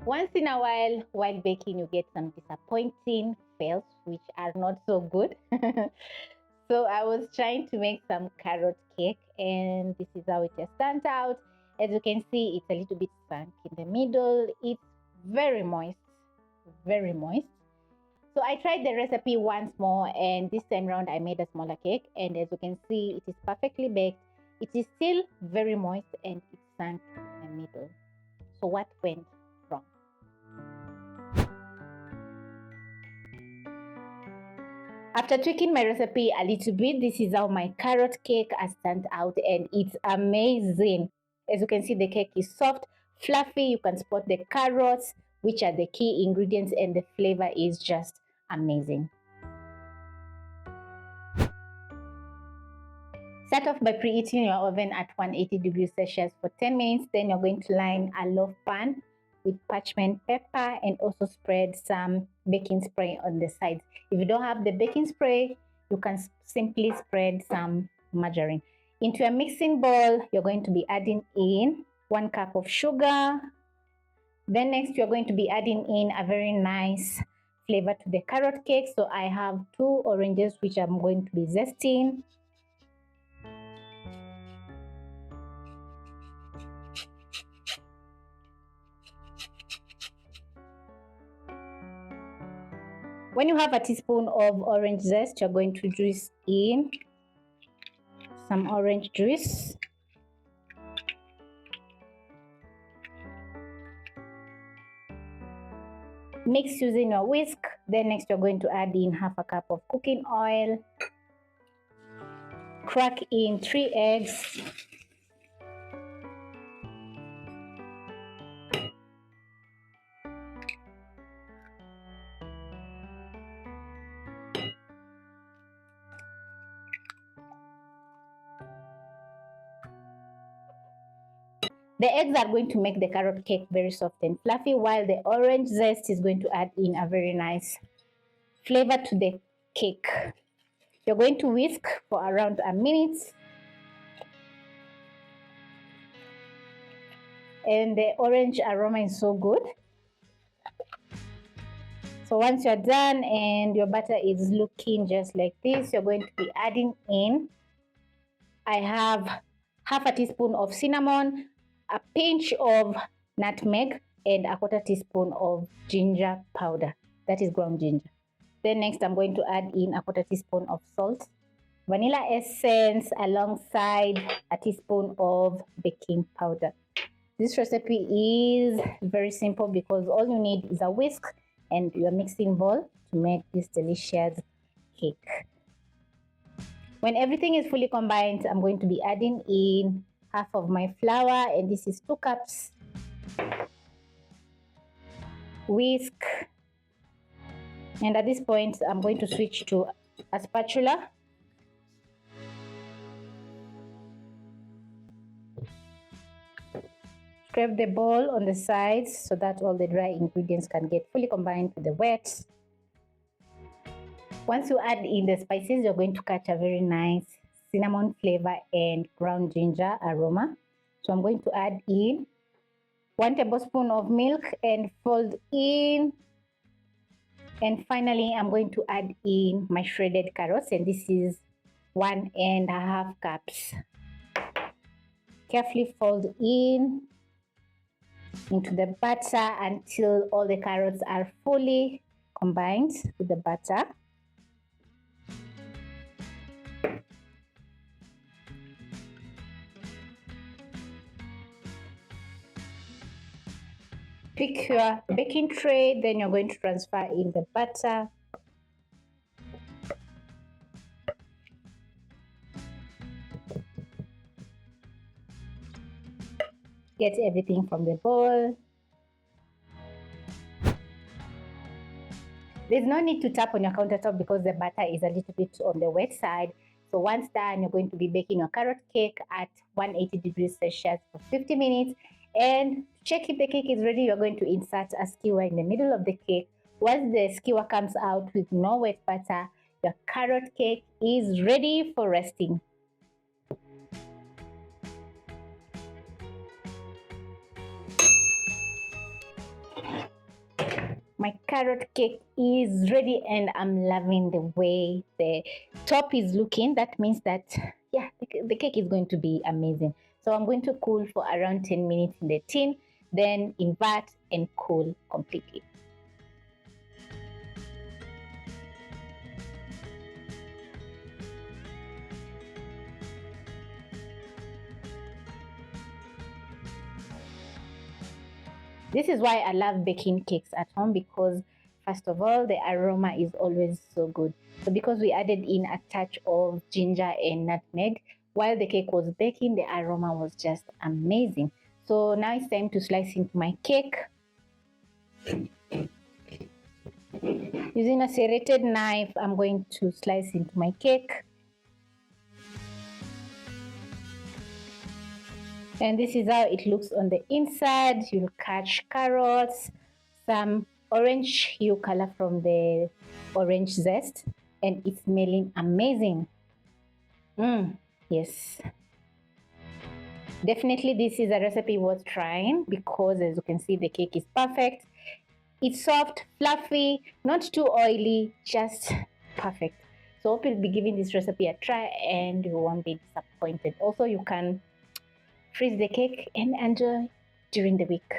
Once in a while baking, you get some disappointing fails, which are not so good. So I was trying to make some carrot cake, and this is how it has turned out. As you can see, it's a little bit sunk in the middle. It's very moist, very moist. So I tried the recipe once more, and this time around I made a smaller cake, and as you can see, it is perfectly baked. It is still very moist and it's sunk in the middle. So what went wrong? After tweaking my recipe a little bit, this is how my carrot cake has turned out, and it's amazing. As you can see, the cake is soft, fluffy. You can spot the carrots, which are the key ingredients, and the flavor is just amazing. Start off by preheating your oven at 180 degrees Celsius for 10 minutes. Then you're going to line a loaf pan with parchment paper and also spread some baking spray on the sides. If you don't have the baking spray, you can simply spread some margarine. Into a mixing bowl, you're going to be adding in 1 cup of sugar. Then next, you're going to be adding in a very nice flavor to the carrot cake. So I have 2 oranges, which I'm going to be zesting. When you have a teaspoon of orange zest, you're going to juice in some orange juice. Mix using your whisk. Then next, you're going to add in half a cup of cooking oil. Crack in 3 eggs. The eggs are going to make the carrot cake very soft and fluffy, while the orange zest is going to add in a very nice flavor to the cake. You're going to whisk for around a minute. And the orange aroma is so good. So once you're done and your butter is looking just like this, you're going to be adding in, I have half a teaspoon of cinnamon, a pinch of nutmeg, and a 1/4 teaspoon of ginger powder. That is ground ginger. Then next, I'm going to add in a 1/4 teaspoon of salt, vanilla essence, alongside a teaspoon of baking powder. This recipe is very simple because all you need is a whisk and your mixing bowl to make this delicious cake. When everything is fully combined, I'm going to be adding in half of my flour, and this is 2 cups. Whisk. And at this point, I'm going to switch to a spatula. Scrape the bowl on the sides so that all the dry ingredients can get fully combined with the wet. Once you add in the spices, you're going to catch a very nice cinnamon flavor and ground ginger aroma. So I'm going to add in 1 tablespoon of milk and fold in. And finally, I'm going to add in my shredded carrots, and this is 1.5 cups. Carefully fold in into the butter until all the carrots are fully combined with the butter. Pick your baking tray, then you're going to transfer in the butter. Get everything from the bowl. There's no need to tap on your countertop because the butter is a little bit on the wet side. So once done, you're going to be baking your carrot cake at 180 degrees Celsius for 50 minutes. And to check if the cake is ready, you're going to insert a skewer in the middle of the cake. Once the skewer comes out with no wet butter, your carrot cake is ready for resting. My carrot cake is ready and I'm loving the way the top is looking. That means that, yeah, the cake is going to be amazing. So I'm going to cool for around 10 minutes in the tin, then invert and cool completely. This is why I love baking cakes at home, because first of all, the aroma is always so good. So because we added in a touch of ginger and nutmeg, while the cake was baking, the aroma was just amazing. So now it's time to slice into my cake. Using a serrated knife, I'm going to slice into my cake. And this is how it looks on the inside. You'll catch carrots, some orange hue color from the Orange Zest, and it's smelling amazing. Yes. Definitely this is a recipe worth trying, because as you can see, the cake is perfect. It's soft, fluffy, not too oily, just perfect. So hope you'll be giving this recipe a try and you won't be disappointed. Also, you can freeze the cake and enjoy during the week.